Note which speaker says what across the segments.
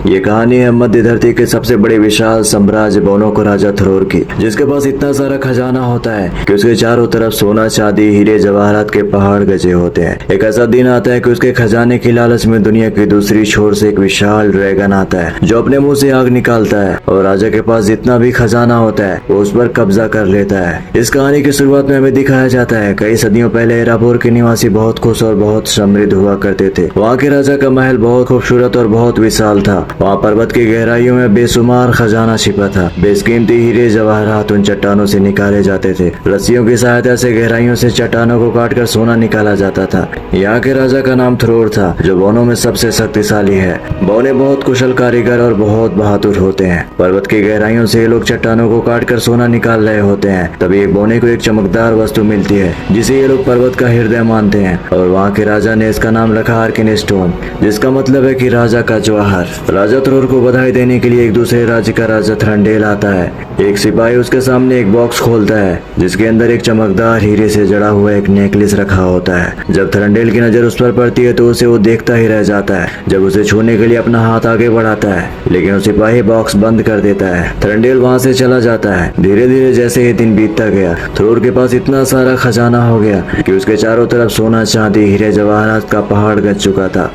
Speaker 1: ये कहानी है मध्य धरती के सबसे बड़े विशाल साम्राज्य बोनो को राजा थ्रोर की, जिसके पास इतना सारा खजाना होता है कि उसके चारों तरफ सोना चांदी हीरे जवाहरात के पहाड़ गजे होते हैं। एक ऐसा दिन आता है कि उसके खजाने की लालच में दुनिया की दूसरी छोर से एक विशाल ड्रैगन आता है जो अपने मुंह से आग निकालता है और राजा के पास जितना भी खजाना होता है वो उस पर कब्जा कर लेता है। इस कहानी की शुरुआत में हमें दिखाया जाता है कई सदियों पहले एराबोर के निवासी बहुत खुश और बहुत समृद्ध हुआ करते थे। वहाँ के राजा का महल बहुत खूबसूरत और बहुत विशाल था। वहाँ पर्वत की गहराइयों में बेशुमार खजाना छिपा था। बेशकीमती हीरे जवाहरात उन चट्टानों से निकाले जाते थे। रस्सियों की सहायता से गहराइयों से चट्टानों को काटकर सोना निकाला जाता था। यहाँ के राजा का नाम थ्रोर था जो बोनो में सबसे शक्तिशाली है। बोने बहुत कुशल कारीगर और बहुत बहादुर होते हैं। पर्वत की गहराइयों से ये लोग चट्टानों को काटकर सोना निकाल रहे होते हैं। तभी एक बोने को एक चमकदार वस्तु मिलती है जिसे ये लोग पर्वत का हृदय मानते हैं और वहाँ के राजा ने इसका नाम रखा आर्केन स्टोन, जिसका मतलब है कि राजा का जवाहर। राजा थ्रोर को बधाई देने के लिए एक दूसरे राज्य का राजा थ्रंडेल आता है। एक सिपाही उसके सामने एक बॉक्स खोलता है जिसके अंदर एक चमकदार हीरे से जड़ा हुआ एक नेकलेस रखा होता है। जब थ्रंडेल की नजर उस पर पड़ती है तो उसे वो देखता ही रह जाता है। जब उसे छूने के लिए अपना हाथ आगे बढ़ाता है लेकिन वो सिपाही बॉक्स बंद कर देता है। थ्रंडेल वहाँ से चला जाता है। धीरे धीरे जैसे ही दिन बीतता गया थ्रोर के पास इतना सारा खजाना हो गया कि उसके चारों तरफ सोना चांदी हीरे जवाहरात का पहाड़ गज चुका था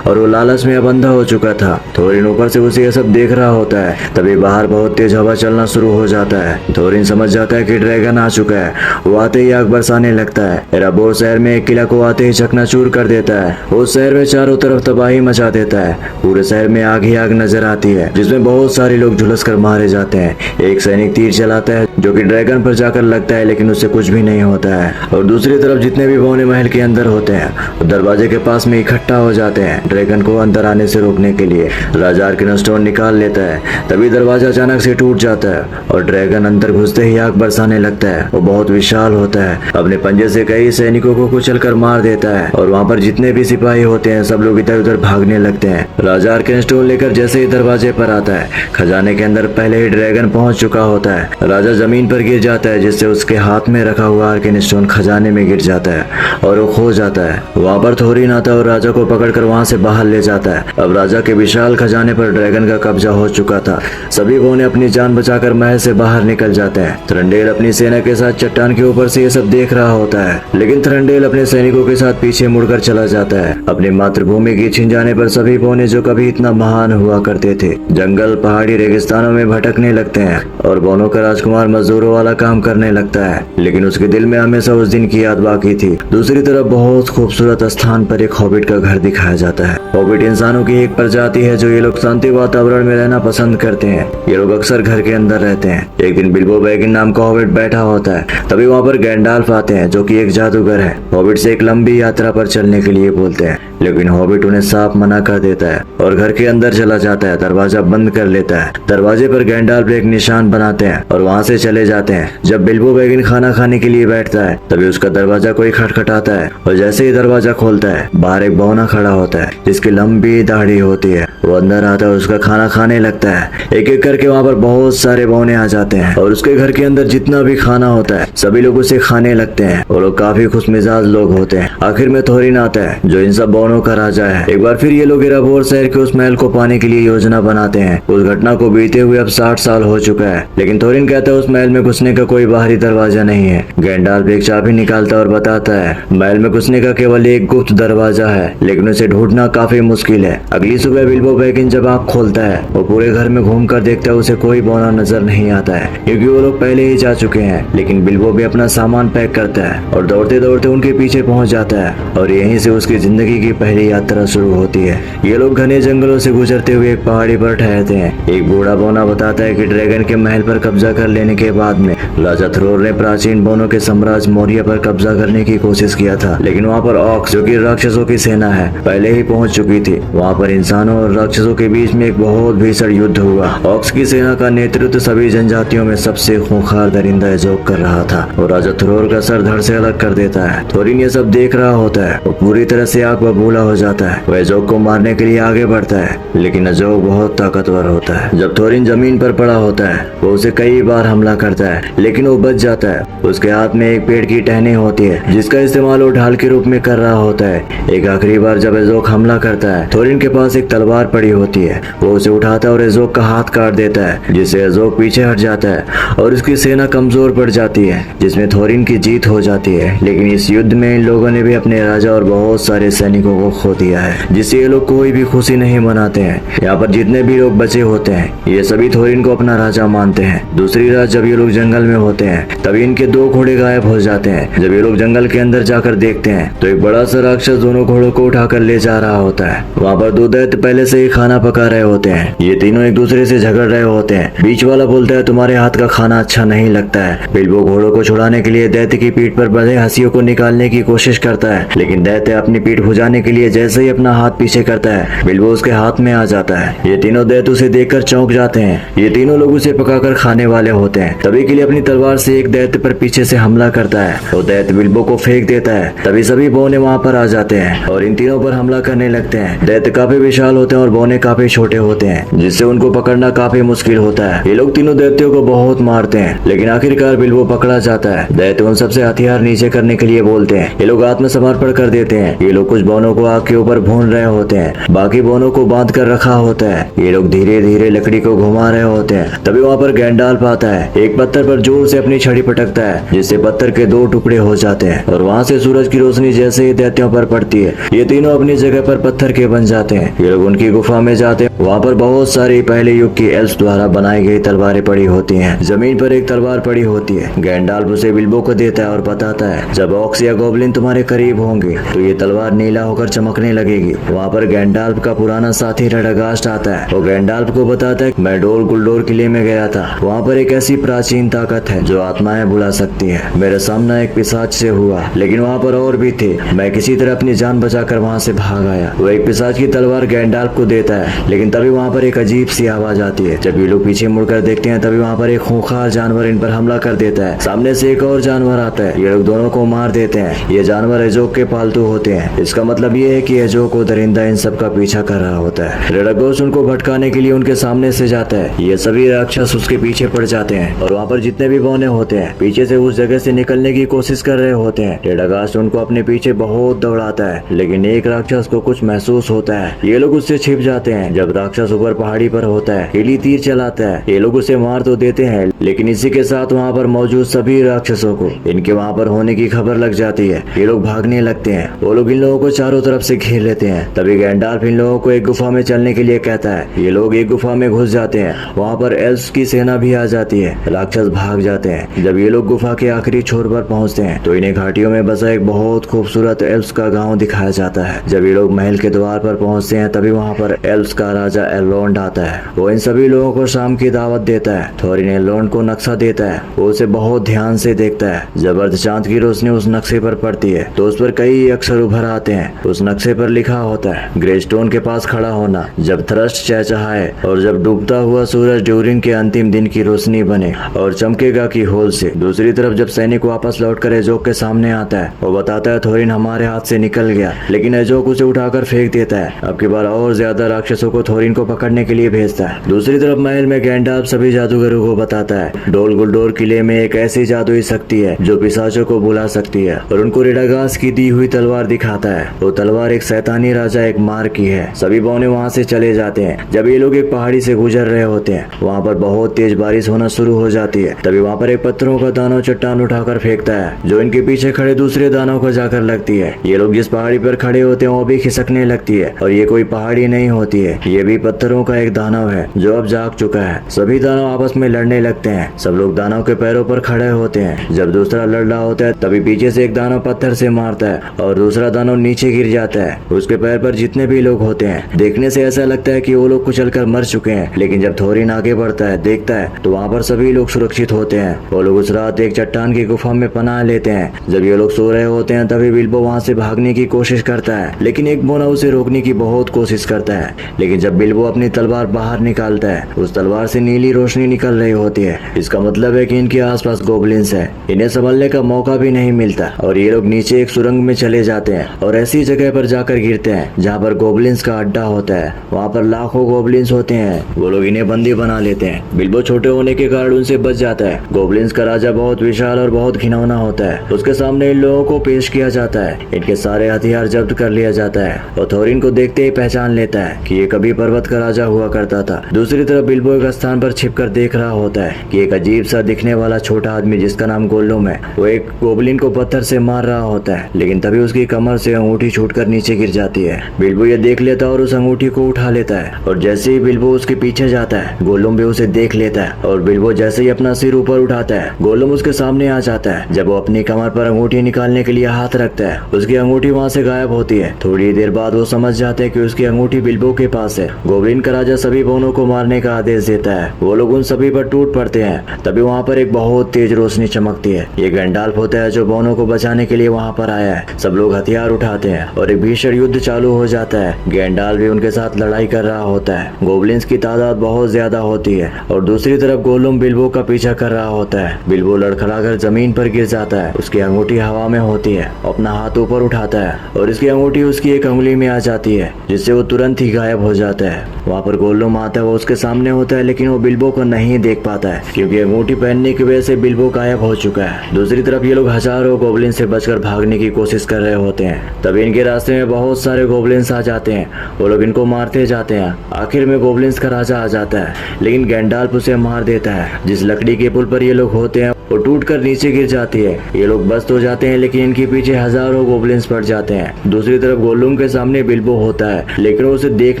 Speaker 1: और वो लालच में अब अंधा हो चुका था। थोरिन ऊपर से उसे यह सब देख रहा होता है। तभी बाहर बहुत तेज हवा चलना शुरू हो जाता है। थोरिन समझ जाता है कि ड्रैगन आ चुका है। वो आते ही आग बरसाने लगता है। एराबोर शहर में एक किला को आते ही चकनाचूर कर देता है। उस शहर में चारों तरफ तबाही मचा देता है। पूरे शहर में आग ही आग नजर आती है जिसमें बहुत सारे लोग झुलस कर मारे जाते हैं। एक सैनिक तीर चलाता है जो कि ड्रैगन पर जाकर लगता है लेकिन उससे कुछ भी नहीं होता है। और दूसरी तरफ जितने भी बोने महल के अंदर होते हैं वो दरवाजे के पास में इकट्ठा हो जाते हैं ड्रैगन को अंदर आने से रोकने के लिए। राजा आर्केन स्टोन निकाल लेता है। तभी दरवाजा अचानक से टूट जाता है और ड्रैगन अंदर घुसते ही आग बरसाने लगता है। वो बहुत विशाल होता है। अपने पंजे से कई सैनिकों को कुचल कर मार देता है और वहाँ पर जितने भी सिपाही होते हैं सब लोग इधर उधर भागने लगते हैं। राजा आर्केन स्टोन लेकर जैसे ही दरवाजे पर आता है खजाने के अंदर पहले ही ड्रैगन पहुंच चुका होता है। राजा जमीन पर गिर जाता है जिससे उसके हाथ में रखा हुआ आर्केन स्टोन खजाने में गिर जाता है और वो खो जाता है। वहाँ पर थोरिन आता है और राजा को पकड़कर वहाँ से बाहर ले जाता है। अब राजा के विशाल खजाने पर ड्रैगन का कब्जा हो चुका था। सभी बोने अपनी जान बचाकर महल से बाहर निकल जाते हैं। थ्रंडेल अपनी सेना के साथ चट्टान के ऊपर से ये सब देख रहा होता है लेकिन थ्रंडेल अपने सैनिकों के साथ पीछे मुड़कर चला जाता है। अपनी मातृभूमि की छिन जाने पर सभी बोने जो कभी इतना महान हुआ करते थे जंगल पहाड़ी रेगिस्तानों में भटकने लगते हैं और बोनों का राजकुमार मजदूरों वाला काम करने लगता है। लेकिन उसके दिल में हमेशा उस दिन की याद बाकी थी। दूसरी तरफ बहुत खूबसूरत स्थान पर एक हॉबिट का घर दिखाया जाता है। हॉबिट इंसानों की एक प्रजाति है जो ये लोग शांति वातावरण में रहना पसंद करते हैं। ये लोग अक्सर घर के अंदर रहते हैं। एक दिन बिल्बो बैगिन नाम का हॉबिट बैठा होता है। तभी वहाँ पर गैंडाल्फ आते हैं जो कि एक जादूगर है। हॉबिट से एक लंबी यात्रा पर चलने के लिए बोलते हैं लेकिन हॉबिट उन्हें साफ मना कर देता है और घर के अंदर चला जाता है। दरवाजा बंद कर लेता है। दरवाजे पर गैंडाल्फ एक निशान बनाते हैं और वहाँ से चले जाते हैं। जब बिल्बो बैगिन खाना खाने के लिए बैठता है तभी उसका दरवाजा कोई खटखटाता है और जैसे ही दरवाजा खोलता है बाहर एक बौना खड़ा होता है जिसकी लंबी दाढ़ी होती है। वो अंदर आता है, उसका खाना खाने लगता है। एक एक करके वहाँ पर बहुत सारे बौने आ जाते हैं और उसके घर के अंदर जितना भी खाना होता है सभी लोग उसे खाने लगते हैं। वो लोग काफी खुशमिजाज लोग होते हैं। आखिर में थोरिन आता है जो इन सब बौनों का राजा है। एक बार फिर ये लोग एराबोर शहर के उस महल को पाने के लिए योजना बनाते हैं। उस घटना को बीते हुए अब 60 साल हो चुका है लेकिन थोरिन कहता है उस महल में घुसने का कोई बाहरी दरवाजा नहीं है। गैंडाल्फ एक चाबी निकालता और बताता है महल में घुसने का केवल एक गुप्त दरवाजा है लेकिन उसे ढूंढना काफी मुश्किल है। अगली सुबह बिल्बो बैगिन जब आँख खोलता है वो पूरे घर में घूम कर देखता है उसे कोई बौना नजर नहीं आता है क्योंकि वो लोग पहले ही जा चुके हैं। लेकिन बिल्बो भी अपना सामान पैक करता है और दौड़ते दौड़ते उनके पीछे पहुंच जाता है और यहीं से उसकी जिंदगी की पहली यात्रा शुरू होती है। ये लोग घने जंगलों से गुजरते हुए एक पहाड़ी पर ठहरते हैं। एक बूढ़ा बौना बताता है कि ड्रैगन के महल पर कब्जा कर लेने के बाद में राजा थ्रोर ने प्राचीन बोनों के साम्राज्य मौर्य पर कब्जा करने की कोशिश किया था लेकिन वहाँ पर ऑक्स जो कि राक्षसों की सेना है पहले ही पहुंच चुकी थी। वहाँ पर इंसानों और राक्षसों के बीच में एक बहुत भीषण युद्ध हुआ। ऑक्स की सेना का नेतृत्व सभी जनजातियों में सबसे खूंखार दरिंदा एजोक कर रहा था और राजा थ्रोर का सर धड़ से अलग कर देता है। थोरिन ये सब देख रहा होता है। वो पूरी तरह से आग बबूला हो जाता है। वो एजोक को मारने के लिए आगे बढ़ता है लेकिन एजोक बहुत ताकतवर होता है। जब थोरिन जमीन पर पड़ा होता है वो उसे कई बार हमला करता है लेकिन वो बच जाता है। उसके हाथ में एक पेड़ की टहनी होती है जिसका इस्तेमाल वो ढाल के रूप में कर रहा होता है। एक आखिरी बार जब एजोक हमला करता है थोरिन के पास एक तलवार पड़ी होती है। वो उसे उठाता है और एजोक का हाथ काट देता है, जिससे एजोक पीछे हट जाता है और उसकी सेना कमजोर पड़ जाती है, जिसमें थोरिन की जीत हो जाती है। लेकिन इस युद्ध में इन लोगों ने भी अपने राजा और बहुत सारे सैनिकों को खो दिया है, जिससे ये लोग कोई भी खुशी नहीं मनाते हैं। यहाँ पर जितने भी लोग बचे होते हैं ये सभी थोरिन को अपना राजा मानते हैं। दूसरी रात जब ये लोग जंगल में होते हैं तभी इनके 2 घोड़े गायब हो जाते हैं। जब ये लोग जंगल के अंदर जाकर देखते हैं तो एक बड़ा सा राक्षस दोनों घोड़ों को उठाकर ले जा रहा होता है। वहाँ पर 2 दैत्य पहले से ही खाना पका रहे होते हैं। ये तीनों एक दूसरे से झगड़ रहे होते हैं। बीच वाला बोलता है तुम्हारे हाथ का खाना अच्छा नहीं लगता है। बिल्बो घोड़ों को छुड़ाने के लिए दैत्य की पीठ पर बंधे हंसियों को निकालने की कोशिश करता है, लेकिन दैत्य अपनी पीठ भुजाने के लिए जैसे ही अपना हाथ पीछे करता है बिल्बो उसके हाथ में आ जाता है। ये तीनों दैत्य उसे देखकर चौंक जाते हैं। ये तीनों लोग उसे पकाकर खाने वाले होते हैं। तभी के लिए अपनी तलवार से एक दैत्य पर पीछे से हमला करता है और दैत्य बिल्बो को फेंक देता है। तभी सभी बौने वहाँ पर आ जाते हैं और इन तीनों पर हमला करने लगते हैं। दैत्य काफी विशाल होते हैं और बौने काफी छोटे होते हैं, जिससे उनको पकड़ना काफी मुश्किल होता है। ये लोग तीनों दैत्यों को बहुत मारते हैं, लेकिन आखिरकार बिल्बो पकड़ा जाता है। दैत्य उन सबसे हथियार नीचे करने के लिए बोलते हैं। ये लोग आत्मसमर्पण कर देते हैं। ये लोग कुछ बौनों को आग के ऊपर भून रहे होते हैं, बाकी बौनों को बांध कर रखा होता है। ये लोग धीरे धीरे लकड़ी को घुमा रहे होते हैं। तभी वहाँ पर गैंडाल्फ आता है। एक पत्थर पर जोर से अपनी छड़ी पटकता है, जिससे पत्थर के 2 टुकड़े हो जाते हैं और वहाँ से सूरज की रोशनी जैसे ही दैत्यों पर पड़ती है ये तीनों अपनी जगह पर पत्थर के बन जाते हैं। ये लोग उनकी गुफा में जाते हैं। वहाँ पर बहुत सारी पहले युग की एल्फ्स द्वारा बनाई गई तलवारें पड़ी होती हैं। जमीन पर एक तलवार पड़ी होती है। गैंडाल्फ उसे बिल्बो को देता है और बताता है जब ऑक्स या गोब्लिन तुम्हारे करीब होंगे तो ये तलवार नीला होकर चमकने लगेगी। वहाँ पर गैंडाल्फ का पुराना साथी रेडागास्ट आता है। वो गैंडाल्फ को बताता है मैं डोल गुलडोर किले में गया था। वहाँ पर एक ऐसी प्राचीन ताकत है जो आत्माएं बुला सकती है। मेरा सामना एक पिशाच से हुआ, लेकिन वहाँ पर और भी थे। मैं किसी तरह अपनी जान बचाकर वहाँ से भाग आया। वो एक पिशाच की तलवार गैंडाल्फ को देता है, लेकिन तभी वहाँ पर एक अजीब सी आवाज आती है। जब ये लोग पीछे मुड़कर देखते हैं तभी वहाँ पर एक खूंखार जानवर इन पर हमला कर देता है। सामने से एक और जानवर आता है। ये लोग दोनों को मार देते हैं। ये जानवर एजोक के पालतू होते हैं। इसका मतलब ये है कि एजोक को दरिंदा इन सब का पीछा कर रहा होता है। रेडागोस उनको भटकाने के लिए उनके सामने से जाता है। ये सभी राक्षस उसके पीछे पड़ जाते हैं और वहाँ पर जितने भी बौने होते हैं पीछे से उस जगह से निकलने की कोशिश कर रहे होते हैं। रेडागास्ट उनको अपने पीछे बहुत दौड़ाता है, लेकिन एक राक्षस को कुछ महसूस होता है। ये लोग उससे छिप जाते हैं। जब राक्षस ऊपर पहाड़ी पर होता है कीली तीर चलाता है। ये लोग उसे मार तो देते हैं, लेकिन इसी के साथ वहाँ पर मौजूद सभी राक्षसों को इनके वहाँ पर होने की खबर लग जाती है। ये लोग भागने लगते हैं। वो लोग इन लोगों को चारों तरफ से घेर लेते हैं। तभी गैंडाल्फ इन लोगों को एक गुफा में चलने के लिए कहता है। ये लोग एक गुफा में घुस जाते हैं। वहाँ पर एल्फ्स की सेना भी आ जाती है। राक्षस भाग जाते हैं। जब ये लोग गुफा के आखिरी छोर पर पहुँचते हैं तो इन्हें घाटियों में बसा एक बहुत खूबसूरत एल्फ्स का गाँव दिखाया जाता है। जब ये लोग महल के द्वार पर पहुँचते हैं तभी वहाँ पर एल्फ्स का राजा एलोंड आता है। वो इन सभी लोगों को शाम की दावत देता है। थोरिन एलोंड को नक्शा देता है। वो उसे बहुत ध्यान से देखता है। जब अर्धचांद की रोशनी उस नक्शे पर पड़ती है तो उस पर कई अक्षर उभर आते हैं। उस नक्शे पर लिखा होता है ग्रेस्टोन के पास खड़ा होना, जब थ्रस्ट चहचहाए और जब डूबता हुआ सूरज ड्यूरिन के अंतिम दिन की रोशनी बने और चमकेगा की होल से। दूसरी तरफ जब सैनिक वापस लौटकर एजोक के सामने आता है वो बताता है थोरिन हमारे हाथ से निकल गया, लेकिन एजोक उसे उठाकर फेंक देता है। अब की बार और ज्यादा राक्षसों को थोरिन को पकड़ने के लिए भेजता है। दूसरी तरफ महल में गैंडाल्फ सभी जादूगरों को बताता है डोल गुलडोर किले में एक ऐसी जादुई शक्ति है जो पिशाचों को बुला सकती है, और उनको रेडागास्ट की दी हुई तलवार दिखाता है। वो तलवार एक शैतानी राजा एक मार की है। सभी बौने वहाँ से चले जाते हैं। जब ये लोग एक पहाड़ी से गुजर रहे होते हैं वहाँ पर बहुत तेज बारिश होना शुरू हो जाती है। तभी वहाँ पर एक पत्थरों का दानव चट्टान उठाकर फेंकता है जो इनके पीछे खड़े दूसरे दानव को जाकर लगती है। ये लोग जिस पहाड़ी पर खड़े होते हैं वो भी खिसकने लगती है, और ये कोई पहाड़ी नहीं होती है, ये भी पत्थरों का एक दानव है जो अब जाग चुका है। सभी दानव आपस में लड़ने लगते हैं। सब लोग दानव के पैरों पर खड़े होते हैं। जब दूसरा लड़ रहा होता है तभी पीछे से एक दानव पत्थर से मारता है और दूसरा दानव नीचे गिर जाता है। उसके पैर पर जितने भी लोग होते हैं देखने से ऐसा लगता है कि वो लोग कुचलकर मर चुके हैं, लेकिन जब थोरिन आगे बढ़ता है देखता है तो वहाँ पर सभी लोग सुरक्षित होते हैं। वो लोग उस रात एक चट्टान की गुफा में पनाह लेते हैं। जब ये लोग सो रहे होते हैं तभी बिल्बो वहाँ से भागने की कोशिश करता है, लेकिन एक बोना उसे रोकने की बहुत कोशिश करता है। लेकिन जब बिल्बो अपनी तलवार बाहर निकालता है उस तलवार से नीली रोशनी निकल रही होती है। इसका मतलब है कि इनके आसपास गोब्लिन्स है। इन्हें संभलने का मौका भी नहीं मिलता और ये लोग नीचे एक सुरंग में चले जाते हैं और ऐसी जगह पर जाकर गिरते हैं जहाँ पर गोब्लिन्स का अड्डा होता है। वहाँ पर लाखों गोब्लिन्स होते हैं। वो लोग इन्हें बंदी बना लेते हैं। बिल्बो छोटे होने के कारण उनसे बच जाता है। गोब्लिन्स का राजा बहुत विशाल और बहुत घिनौना होता है। उसके सामने इन लोगों को पेश किया जाता है। इनके सारे हथियार जब्त कर लिया जाता है और थोरिन को देखते ही पहचान लेता है। कि ये कभी पर्वत का राजा हुआ करता था। दूसरी तरफ बिल्बो एक स्थान पर छिपकर देख रहा होता है कि एक अजीब सा दिखने वाला छोटा आदमी जिसका नाम गोल्लुम है, वो एक गोबलिन को पत्थर से मार रहा होता है। लेकिन तभी उसकी कमर से अंगूठी छूटकर नीचे गिर जाती है। बिल्बो ये देख लेता है और उस अंगूठी को उठा लेता है, और जैसे ही बिल्बो उसके पीछे जाता है गोल्लुम भी उसे देख लेता है, और बिल्बो जैसे ही अपना सिर ऊपर उठाता है गोल्लुम उसके सामने आ जाता है। जब वो अपनी कमर पर अंगूठी निकालने के लिए हाथ रखता है उसकी अंगूठी वहाँ से गायब होती है। थोड़ी देर बाद वो समझ जाते हैं कि उसकी अंगूठी बिल्बो के पास है। गोबलिन का राजा सभी बोनों को मारने का आदेश देता है। वो लोग उन सभी पर टूट पड़ते हैं। तभी वहाँ पर एक बहुत तेज रोशनी चमकती है। ये गैंडाल्फ होता है जो बोनों को बचाने के लिए वहाँ पर आया है। सब लोग हथियार उठाते हैं और एक भीषण युद्ध चालू हो जाता है। गैंडाल्फ भी उनके साथ लड़ाई कर रहा होता है। गोबलिन्स की तादाद बहुत ज्यादा होती है और दूसरी तरफ गोल्लुम बिल्बो का पीछा कर रहा होता है। बिल्बो लड़खड़ाकर जमीन पर गिर जाता है। उसकी अंगूठी हवा में होती है। अपना हाथ ऊपर उठाता है और इसकी अंगूठी उसकी एक उंगली में आ जाती है, जिससे वो तुरंत ही गायब हो जाता है। वहाँ पर गोल्लुम आता है, वो उसके सामने होता है, लेकिन वो बिल्बो को नहीं देख पाता है क्योंकि अंगूठी पहनने की वजह से बिल्बो गायब हो चुका है। दूसरी तरफ ये लोग हजारों गोबलिन से बचकर भागने की कोशिश कर रहे होते हैं। तभी इनके रास्ते में बहुत सारे गोबलिन्स आ जाते हैं। वो लोग इनको मारते जाते हैं। आखिर में गोबलिन्स का राजा आ जाता है, लेकिन गैंडाल्फ उसे मार देता है। जिस लकड़ी के पुल पर ये लोग होते हैं वो टूटकर नीचे गिर जाती है। ये लोग बस हो जाते हैं, लेकिन इनके पीछे हजारों गोबलिन्स पड़ जाते हैं। दूसरी तरफ गोल्लुम के सामने बिल्बो होता है, लेकिन वो उसे देख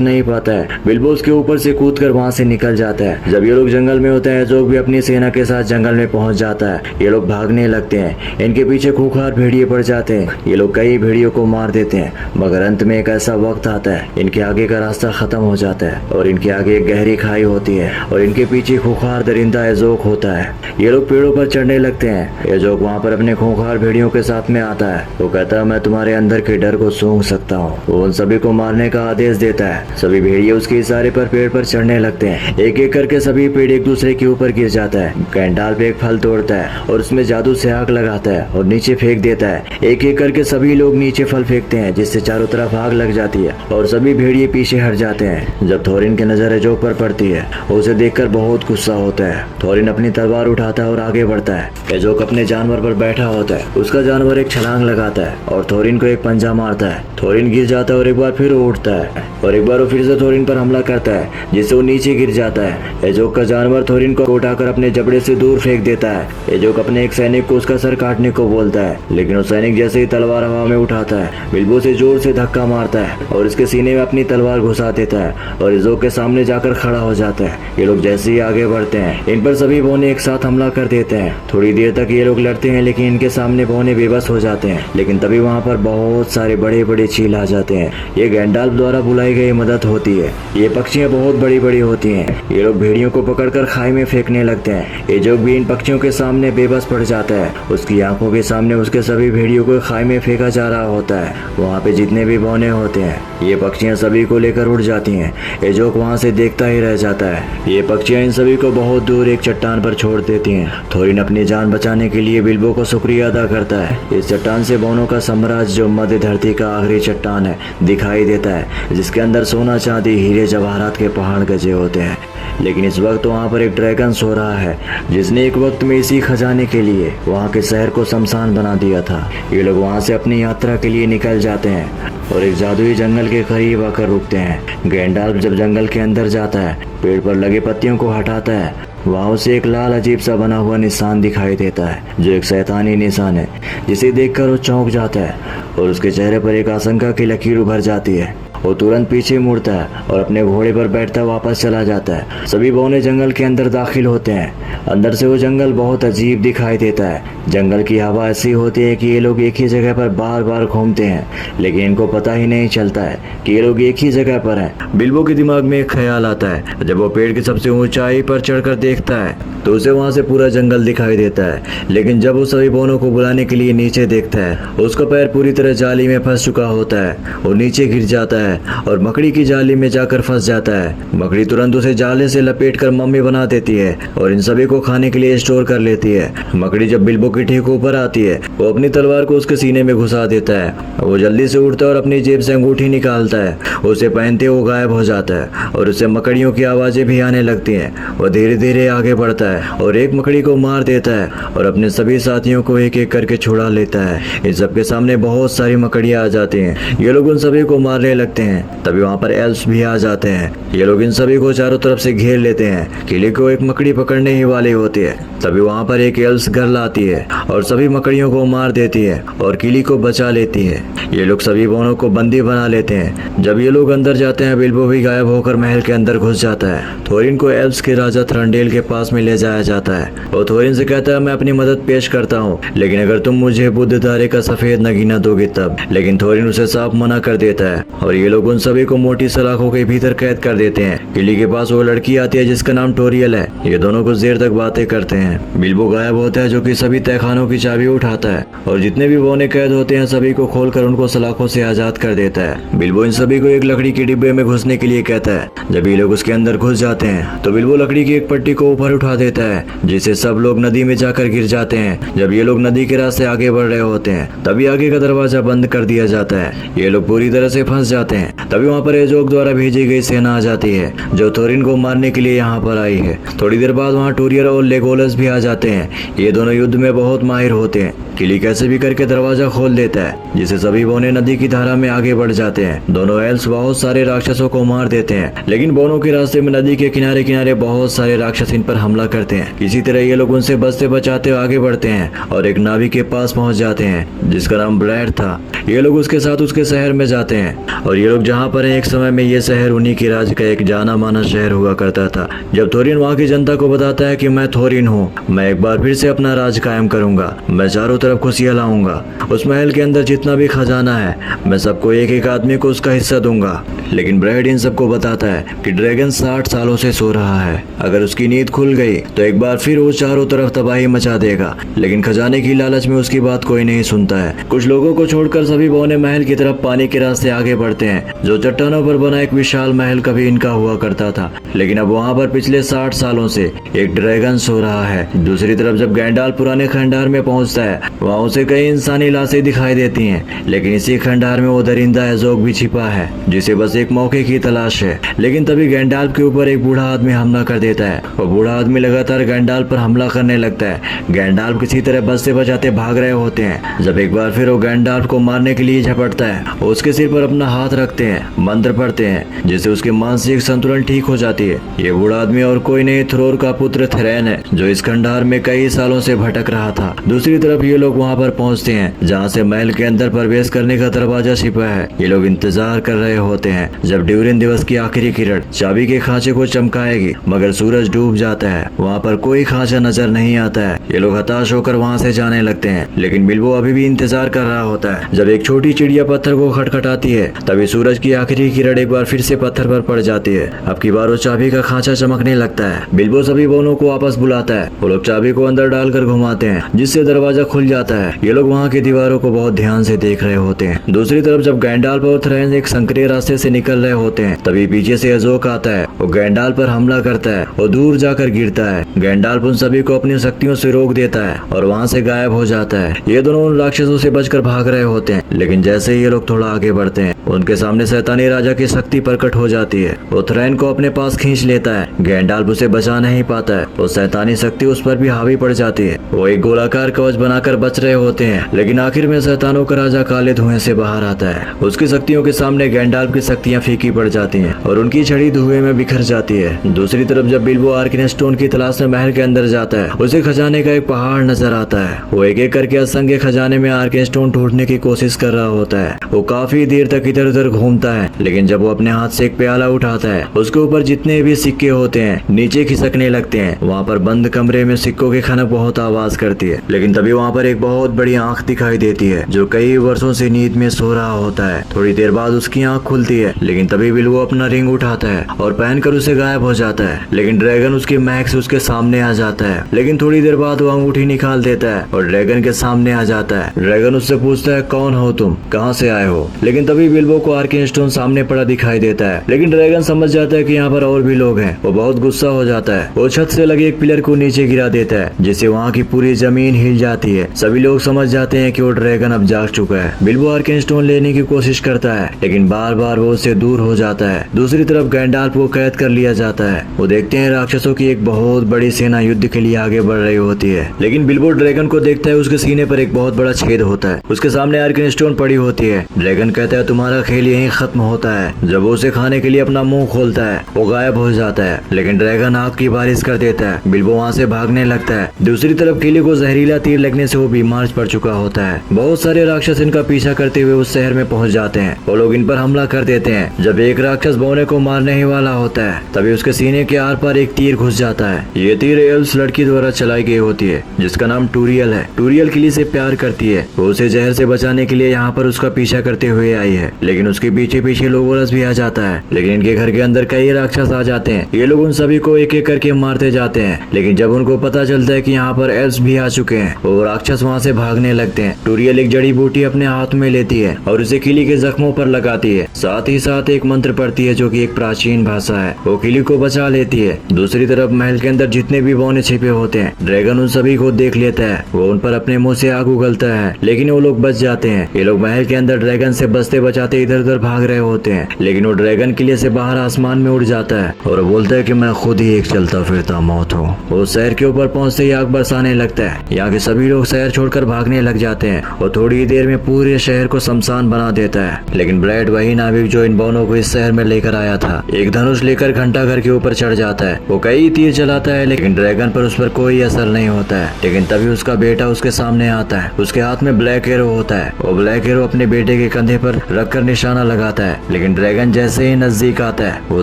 Speaker 1: नहीं पाता है। बिल्बो उसके ऊपर से कूदकर वहाँ से निकल जाता है। जब ये लोग जंगल में होते हैं जोग भी अपनी सेना के साथ जंगल में पहुंच जाता है। ये लोग भागने लगते हैं। इनके पीछे खूंखार भेड़िए पड़ जाते हैं। ये लोग कई भेड़ियों को मार देते हैं, मगर अंत में एक ऐसा वक्त आता है इनके आगे का रास्ता खत्म हो जाता है और इनके आगे एक गहरी खाई होती है और इनके पीछे खूंखार दरिंदा एजोक होता है। ये लोग पेड़ों पर चढ़ने लगते हैं। एजोक वहाँ पर अपने खूंखार भेड़ियों के साथ में आता है। वो कहता है मैं तुम्हारे अंदर के डर को सूंघ सकता हूँ। वो उन सभी को मारने का आदेश देता है। सभी भेड़िए उसके इशारे पर पेड़ पर चढ़ने लगते हैं। एक एक करके सभी पेड़ एक दूसरे के ऊपर गिर जाता है। गैंडाल्फ एक फल तोड़ता है और उसमें जादू से आग लगाता है और नीचे फेंक देता है। एक एक करके सभी लोग नीचे फल फेंकते हैं, जिससे चारों तरफ आग लग जाती है और सभी भेड़िए पीछे हट जाते हैं। जब थोरिन की नजर एजोक पर पड़ती है वो उसे देखकर बहुत गुस्सा होता है। थोरिन अपनी तलवार उठाता है और आगे बढ़ता है। एजोक अपने जानवर पर बैठा होता है। उसका जानवर एक छलांग लगाता है और थोरिन को एक पंजा मारता है। थोरिन गिर जाता है और एक बार फिर वो उठता है और एक बार वो फिर से थोरिन पर हमला करता है, जिससे वो नीचे गिर जाता है। एजोक का जानवर थोरिन को उठाकर अपने जबड़े से दूर फेंक देता है। एजोक अपने एक सैनिक को उसका सर काटने को बोलता है, लेकिन वो सैनिक जैसे ही तलवार हवा में उठाता है बिल्बो से जोर से धक्का मारता है और इसके सीने में अपनी तलवार घुसा देता है और एजोक के सामने जाकर खड़ा हो जाता है। ये लोग जैसे ही आगे बढ़ते हैं इन पर सभी बोने एक साथ हमला कर देते हैं। थोड़ी देर तक ये लोग लड़ते हैं, लेकिन इनके सामने बोने बेबस हो जाते हैं। लेकिन तभी वहाँ पर बहुत सारे बड़े बड़े चील आ जाते हैं। ये गैंडाल्फ द्वारा बुलाई गई मदद होती है। ये पक्षियाँ बहुत बड़ी बड़ी होती हैं। ये लोग भेड़ियों को पकड़कर खाई में फेंकने लगते हैं। एजोक भी इन पक्षियों के सामने बेबस पड़ जाता है। उसकी आंखों के सामने उसके सभी भेड़ियों को खाई में फेंका जा रहा होता है। वहाँ पे जितने भी बौने होते हैं ये पक्षियाँ सभी को लेकर उड़ जाती हैं। एजोक वहाँ से देखता ही रह जाता है। ये पक्षियाँ इन सभी को बहुत दूर एक चट्टान पर छोड़ देती हैं। थोरिन अपनी जान बचाने के लिए बिल्बो को शुक्रिया अदा करता है। इस चट्टान से बोनों का साम्राज्य जो मध्य धरती का आखिरी चट्टान है दिखाई देता है, जिसके अंदर सोना चांदी हीरे जवाहरात के पहाड़ गजे होते हैं। लेकिन इस वक्त वहाँ पर एक ड्रैगन सो रहा है, जिसने एक वक्त में इसी खजाने के लिए वहाँ के शहर को शमशान बना दिया था। ये लोग वहाँ से अपनी यात्रा के लिए निकल जाते हैं और एक जादुई जंगल के करीब आकर रुकते हैं। गैंडाल्फ जब जंगल के अंदर जाता है पेड़ पर लगे पत्तियों को हटाता है। वहाँ उसे एक लाल अजीब सा बना हुआ निशान दिखाई देता है, जो एक शैतानी निशान है, जिसे देखकर वो चौंक जाता है और उसके चेहरे पर एक आशंका की लकीर उभर जाती है। वो तुरंत पीछे मुड़ता है और अपने घोड़े पर बैठता वापस चला जाता है। सभी बौने जंगल के अंदर दाखिल होते हैं। अंदर से वो जंगल बहुत अजीब दिखाई देता है। जंगल की हवा ऐसी होती है कि ये लोग एक ही जगह पर बार बार घूमते हैं, लेकिन इनको पता ही नहीं चलता है कि ये लोग एक ही जगह पर हैं। बिल्बो के दिमाग में एक ख्याल आता है। जब वो पेड़ की सबसे ऊंचाई पर चढ़कर देखता है तो उसे वहाँ से पूरा जंगल दिखाई देता है। लेकिन जब वो सभी बौनों को बुलाने के लिए नीचे देखता है उसका पैर पूरी तरह जाली में फंस चुका होता है। वो नीचे गिर जाता है और मकड़ी की जाली में जाकर फंस जाता है। मकड़ी तुरंत उसे जाले से लपेटकर मम्मी बना देती है और इन सभी को खाने के लिए स्टोर कर लेती है। मकड़ी जब बिल्बो की ठीक ऊपर आती है वो अपनी तलवार को उसके सीने में घुसा देता है। वो जल्दी से उठता है और अपनी जेब से अंगूठी निकालता है। उसे पहनते वो गायब हो जाता है और उससे मकड़ियों की आवाजें भी आने लगती हैं। वो धीरे धीरे आगे बढ़ता है और एक मकड़ी को मार देता है और अपने सभी साथियों को एक एक करके छुड़ा लेता है। इन सबके सामने बहुत सारी मकड़ियां आ जाती हैं। ये लोग उन सभी को मारने लगते लेते हैं। तभी वहाँ पर एल्फ्स भी आ जाते हैं। ये लोग इन सभी को चारों तरफ से घेर लेते हैं। किले को एक मकड़ी पकड़ने ही वाली होती है। तभी वहाँ पर एक एल्फ्स गर्ल आती है और सभी मकड़ियों को मार देती है और किली को बचा लेती है। ये लोग सभी बोनों को बंदी बना लेते हैं। जब ये लोग अंदर जाते हैं, बिल्बो भी गायब होकर महल के अंदर घुस जाता है। थोरिन को एल्फ्स के राजा थ्रंडेल के पास में ले जाया जाता है और थोरिन से कहता है, मैं अपनी मदद पेश करता हूँ, लेकिन अगर तुम मुझे बुद्ध धारे का सफेद नगीना दोगे तब। लेकिन थोरिन उसे साफ मना कर देता है और ये लोग उन सभी को मोटी सलाखों के भीतर कैद कर देते हैं। किली के पास वो लड़की आती है जिसका नाम टोरियल है। ये दोनों कुछ देर तक बातें करते हैं। बिल्बो गायब होता है जो कि सभी तहखानों की चाबी उठाता है और जितने भी बोने कैद होते हैं सभी को खोलकर उनको सलाखों से आजाद कर देता है। बिल्बो इन सभी को एक लकड़ी के डिब्बे में घुसने के लिए कहता है। जब ये लोग उसके अंदर घुस जाते हैं तो बिल्बो लकड़ी की एक पट्टी को ऊपर उठा देता है जिससे सब लोग नदी में जाकर गिर जाते हैं। जब ये लोग नदी के रास्ते आगे बढ़ रहे होते हैं तभी आगे का दरवाजा बंद कर दिया जाता है। ये लोग पूरी तरह से फंस जाते हैं। तभी वहाँ पर एजोक द्वारा भेजी गई सेना आ जाती है जो थोरिन को मारने के लिए यहाँ पर आई है। थोड़ी देर बाद वहाँ टोरियल और लेगोलस भी आ जाते हैं। ये दोनों युद्ध में बहुत माहिर होते हैं। किली कैसे भी करके दरवाजा खोल देता है जिससे सभी बोने नदी की धारा में आगे बढ़ जाते हैं। दोनों एल्फ्स बहुत सारे राक्षसों को मार देते हैं, लेकिन बोनों के रास्ते में नदी के किनारे किनारे बहुत सारे राक्षस इन पर हमला करते हैं। किसी तरह ये लोग उनसे बचते बचाते आगे बढ़ते हैं और एक नावी के पास पहुंच जाते हैं जिसका नाम ब्लैड था। ये लोग उसके साथ उसके शहर में जाते हैं और ये लोग जहाँ पर है, एक समय में ये शहर उन्हीं की राज्य का एक जाना माना शहर हुआ करता था। जब थोरिन वहाँ की जनता को बताता है कि मैं थोरिन हूँ, मैं एक बार फिर से अपना राज कायम करूंगा, मैं चारों तरफ खुशियां लाऊंगा, उस महल के अंदर जितना भी खजाना है मैं सबको एक एक आदमी को उसका हिस्सा दूंगा। लेकिन ब्रैड इन सबको बताता है कि ड्रैगन 60 सालों से सो रहा है, अगर उसकी नींद खुल गई तो एक बार फिर वो चारों तरफ तबाही मचा देगा। लेकिन खजाने की लालच में उसकी बात कोई नहीं सुनता है। कुछ लोगों को छोड़कर सभी बोने महल की तरफ पानी के रास्ते आगे बढ़ते हैं। जो चट्टानों पर बना एक विशाल महल कभी इनका हुआ करता था, लेकिन अब वहाँ पर पिछले 60 सालों से एक ड्रैगन सो रहा है। दूसरी तरफ जब गैंडाल पुराने खंडार में पहुंचता है, वहाँ उसे कई इंसानी लाशें दिखाई देती हैं, लेकिन इसी खंडार में वो दरिंदा एजोक भी छिपा है जिसे बस एक मौके की तलाश है। लेकिन तभी गैंडाल्फ के ऊपर एक बूढ़ा आदमी हमला कर देता है और बूढ़ा आदमी लगातार गैंडाल्फ पर हमला करने लगता है। गैंडाल्फ किसी तरह बचते बचाते भाग रहे होते हैं जब एक बार फिर वो गैंडाल्फ को मारने के लिए झपटता है। उसके सिर पर अपना हाथ रखते हैं, मंत्र पढ़ते हैं जिससे उसकी मानसिक संतुलन ठीक हो जाती है। ये बूढ़ा आदमी और कोई नहीं, थ्रोर का पुत्र थेरेन है जो इस खंडार में कई सालों से भटक रहा था। दूसरी तरफ ये लोग वहाँ पर पहुँचते हैं जहाँ से महल के अंदर प्रवेश करने का दरवाजा छिपा है। ये लोग इंतजार कर रहे होते हैं जब ड्यूरिन दिवस की आखिरी किरण चाबी के खांचे को चमकाएगी, मगर सूरज डूब जाता है। वहाँ पर कोई खांचा नजर नहीं आता है। ये लोग हताश होकर वहाँ से जाने लगते हैं, लेकिन बिल्बो अभी भी इंतजार कर रहा होता है। जब एक छोटी चिड़िया पत्थर को खटखटाती है तभी सूरज की आखिरी किरण एक बार फिर से पत्थर पर पड़ जाती है। अब की बार वो चाबी का खांचा चमकने लगता है। बिल्बो सभी बोनों को वापस बुलाता है। वो लोग चाबी को अंदर डालकर घुमाते हैं जिससे दरवाजा खुल जाता है। ये लोग वहाँ की दीवारों को बहुत ध्यान से देख रहे होते हैं। दूसरी तरफ जब गैंडाल्फ और थेरेन एक संकरे रास्ते से निकल रहे होते हैं तभी पीछे से एजोक आता है। वो गैंडाल्फ पर हमला करता है और दूर जाकर गिरता है। गैंडाल्फ उन सभी को अपनी शक्तियों से रोक देता है और वहाँ से गायब हो जाता है। ये दोनों उन राक्षसों से बचकर भाग रहे होते हैं, लेकिन जैसे ही ये लोग थोड़ा आगे बढ़ते हैं उनके सामने शैतानी राजा की शक्ति प्रकट हो जाती है। वो थेरेन को अपने पास खींच लेता है। गैंडाल्फ उसे बचा नहीं पाता है। वो शैतानी शक्ति उस पर भी हावी पड़ जाती है। वो एक गोलाकार कवच बनाकर बच रहे होते हैं, लेकिन आखिर में शैतानों का राजा काले धुएं से बाहर आता है। उसकी शक्तियों के सामने गैंडाल्फ की शक्तियां फीकी पड़ जाती हैं और उनकी छड़ी धुएं में बिखर जाती है। दूसरी तरफ जब बिल्बो आर्कन स्टोन की तलाश में महल के अंदर जाता है, उसे खजाने का एक पहाड़ नजर आता है। वो एक एक करके असंख्य खजाने में आर्कन स्टोन ढूंढने की कोशिश कर रहा होता है। वो काफी देर तक इधर उधर घूमता है, लेकिन जब वो अपने हाथ से एक प्याला उठाता है उसके ऊपर जितने भी सिक्के होते हैं नीचे खिसकने लगते हैं। वहाँ पर बंद कमरे में सिक्कों की खनक बहुत आवाज करती है, लेकिन तभी वहाँ पर एक बहुत बड़ी आंख दिखाई देती है जो कई वर्षों से नींद में सो रहा होता है। थोड़ी देर बाद उसकी आंख खुलती है, लेकिन तभी बिल्बो अपना रिंग उठाता है और पहनकर उसे गायब हो जाता है। लेकिन ड्रैगन उसकी महक से उसके सामने आ जाता है। लेकिन थोड़ी देर बाद वो अंगूठी निकाल देता है और ड्रैगन के सामने आ जाता है। ड्रैगन उससे पूछता है, कौन हो तुम, कहाँ से आए हो? लेकिन तभी बिल्बो को आर्कन स्टोन सामने पड़ा दिखाई देता है। लेकिन ड्रैगन समझ जाता है कि यहाँ पर और भी लोग हैं। वो बहुत गुस्सा हो जाता है। वो छत से लगे एक पिलर को नीचे गिरा देता है जिससे वहाँ की पूरी जमीन हिल जाती है। सभी लोग समझ जाते हैं कि वो ड्रैगन अब जाग चुका है। बिल्बो आर्कन स्टोन लेने की कोशिश करता है, लेकिन बार बार वो उससे दूर हो जाता है। दूसरी तरफ गैंडाल्फ को कैद कर लिया जाता है। वो देखते हैं राक्षसों की एक बहुत बड़ी सेना युद्ध के लिए आगे बढ़ रही होती है, लेकिन बिल्बो ड्रैगन को देखता है। उसके सीने पर एक बहुत बड़ा छेद होता है। उसके सामने आर्कन स्टोन पड़ी होती है। ड्रैगन कहता है, तुम्हारा खेल यहीं खत्म होता है। जब वो उसे खाने के लिए अपना मुंह खोलता है वो गायब हो जाता है, लेकिन ड्रैगन आग की बारिश कर देता है। बिल्बो वहाँ से भागने लगता है। दूसरी तरफ किली को जहरीला तीर लगने से वो बीमार पड़ चुका होता है। बहुत सारे राक्षस इनका पीछा करते हुए उस शहर में पहुंच जाते हैं। वो लोग इन पर हमला कर देते हैं। जब एक राक्षस बोने को मारने ही वाला होता है तभी उसके सीने के आर पार एक तीर घुस जाता है। ये तीर एल्स लड़की द्वारा चलाई गई होती है जिसका नाम टूरियल है। टूरियल किली से प्यार करती है। वो उसे जहर से बचाने के लिए यहाँ पर उसका पीछा करते हुए आई है, लेकिन उसके पीछे पीछे लोगोरस भी आ जाता है। लेकिन इनके घर के अंदर कई राक्षस आ जाते हैं। ये लोग उन सभी को एक एक करके मारते जाते हैं। लेकिन जब उनको पता चलता है कि यहाँ पर एल्स भी आ चुके हैं वो राक्षस वहाँ से भागने लगते हैं। टूरियल एक जड़ी बूटी अपने हाथ में लेती है और उसे किली के जख्मों पर लगाती है। साथ ही साथ एक मंत्र पढ़ती है जो कि एक प्राचीन भाषा है। वो किली को बचा लेती है। दूसरी तरफ महल के अंदर जितने भी बौने छिपे होते हैं ड्रैगन उन सभी को देख लेता है। वो उन पर अपने मुंह से आग उगलता है, लेकिन वो लोग बच जाते हैं। ये लोग महल के अंदर ड्रैगन से बचते बचाते इधर उधर भाग रहे होते हैं, लेकिन वो ड्रैगन किले से बाहर आसमान में उड़ जाता है और बोलता है कि मैं खुद ही एक चलता फिरता मौत हूँ। वो शहर के ऊपर पहुंचते ही आग बरसाने लगता है। यहाँ के सभी लोग शहर छोड़कर भागने लग जाते हैं और थोड़ी ही देर में पूरे शहर को शमशान बना देता है। लेकिन ब्रैड वही नाविक जो इन बौनों को इस शहर में लेकर आया था एक धनुष लेकर घंटा घर के ऊपर चढ़ जाता है। वो कई तीर चलाता है लेकिन ड्रैगन पर उस पर कोई असर नहीं होता है। लेकिन तभी उसका बेटा उसके सामने आता है। उसके हाथ में ब्लैक एरो होता है। वो ब्लैक एरो अपने बेटे के कंधे पर रखकर निशाना लगाता है, लेकिन ड्रैगन जैसे ही नजदीक आता है वो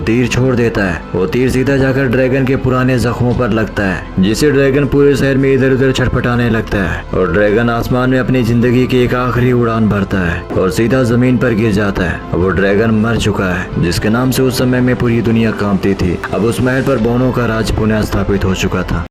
Speaker 1: तीर छोड़ देता है। वो तीर सीधा जाकर ड्रैगन के पुराने जख्मों पर लगता है, जिसे ड्रैगन पूरे शहर में इधर उधर छटपटाने लगता है और ड्रैगन आसमान में अपनी जिंदगी की एक आखिरी उड़ान भरता है और सीधा जमीन पर गिर जाता है। वो ड्रैगन मर चुका है जिसके नाम से उस समय में पूरी दुनिया कांपती थी। अब उस महल पर बौनों का राज पुनः स्थापित हो चुका था।